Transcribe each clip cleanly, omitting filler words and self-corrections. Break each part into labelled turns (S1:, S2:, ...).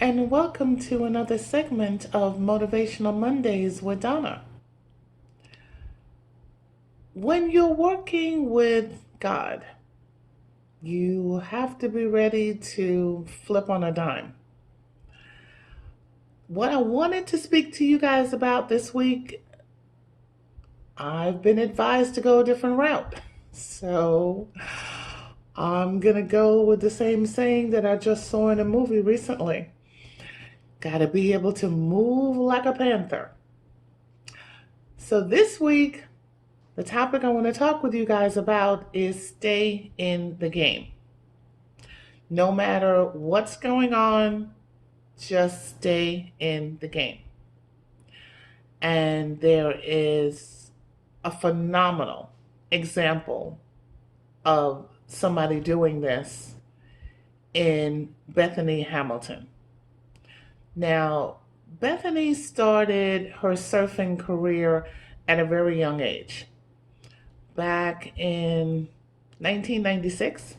S1: and welcome to another segment of Motivational Mondays with Donna. When you're working with God, you have to be ready to flip on a dime. What I wanted to speak to you guys about this week, I've been advised to go a different route. So I'm going to go with the same saying that I just saw in a movie recently. Gotta be able to move like a panther. So this week, the topic I want to talk with you guys about is stay in the game. No matter what's going on, just stay in the game. And there is a phenomenal example of somebody doing this in Bethany Hamilton. Now, Bethany started her surfing career at a very young age. Back in 1996,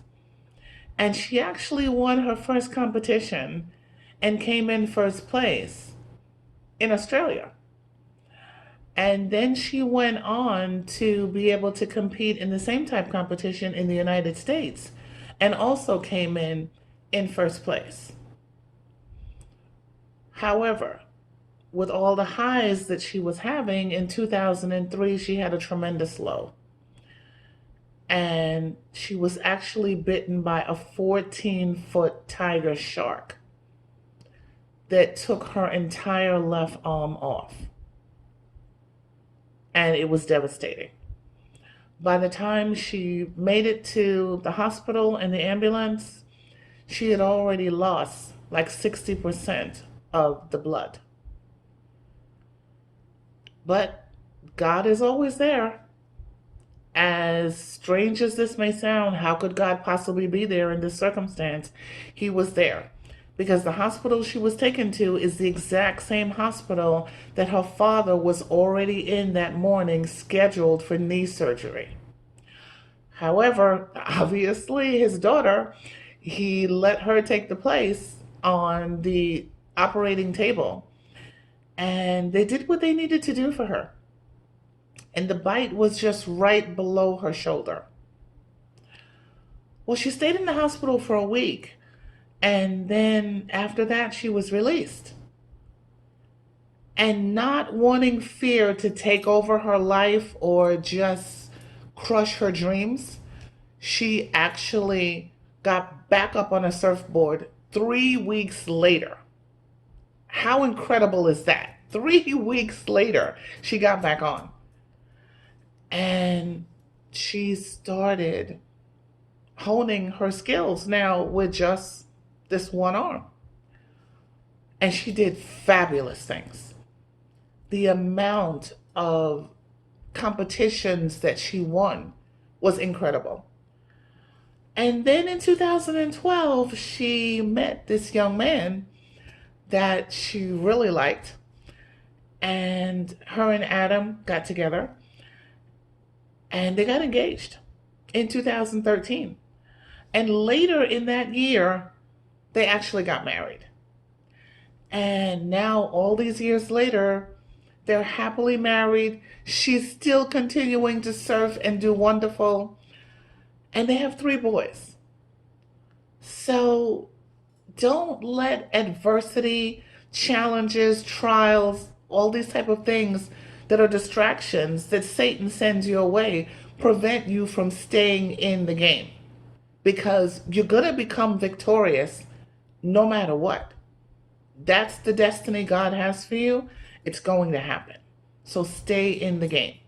S1: and she actually won her first competition and came in first place in Australia. And then she went on to be able to compete in the same type competition in the United States and also came in first place. However, with all the highs that she was having in 2003, she had a tremendous low. And she was actually bitten by a 14-foot tiger shark that took her entire left arm off. And it was devastating. By the time she made it to the hospital and the ambulance, she had already lost like 60% of the blood. But God is always there. As strange as this may sound, how could God possibly be there in this circumstance? He was there because the hospital she was taken to is the exact same hospital that her father was already in that morning, scheduled for knee surgery. However, obviously, his daughter, he let her take the place on the operating table, and they did what they needed to do for her. And the bite was just right below her shoulder. Well, she stayed in the hospital for a week, and then after that, she was released. And not wanting fear to take over her life or just crush her dreams, she actually got back up on a surfboard 3 weeks later. How incredible is that? 3 weeks later, she got back on. And she started honing her skills now with just this one arm. And she did fabulous things. The amount of competitions that she won was incredible. And then in 2012, she met this young man that she really liked. And her and Adam got together and they got engaged in 2013. And later in that year, they actually got married. And now, all these years later, they're happily married. She's still continuing to surf and do wonderful. And they have 3 boys. So don't let adversity, challenges, trials, all these type of things that are distractions that Satan sends your way prevent you from staying in the game. Because you're going to become victorious no matter what. That's the destiny God has for you. It's going to happen. So stay in the game.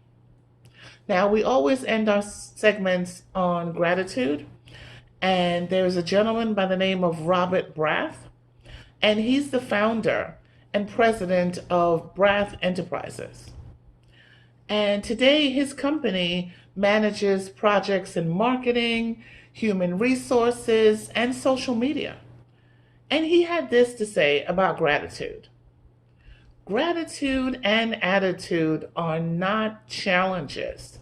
S1: Now, we always end our segments on gratitude. And there's a gentleman by the name of Robert Brath. And he's the founder and president of Brath Enterprises. And today, his company manages projects in marketing, human resources, and social media. And he had this to say about gratitude. Gratitude and attitude are not challenges,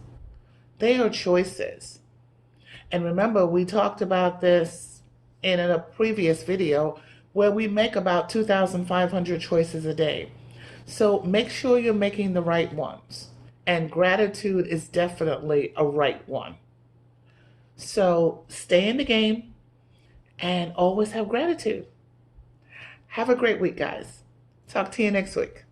S1: they are choices. And remember, we talked about this in a previous video. where we make about 2,500 choices a day. So make sure you're making the right ones. And gratitude is definitely a right one. So stay in the game and always have gratitude. Have a great week, guys. Talk to you next week.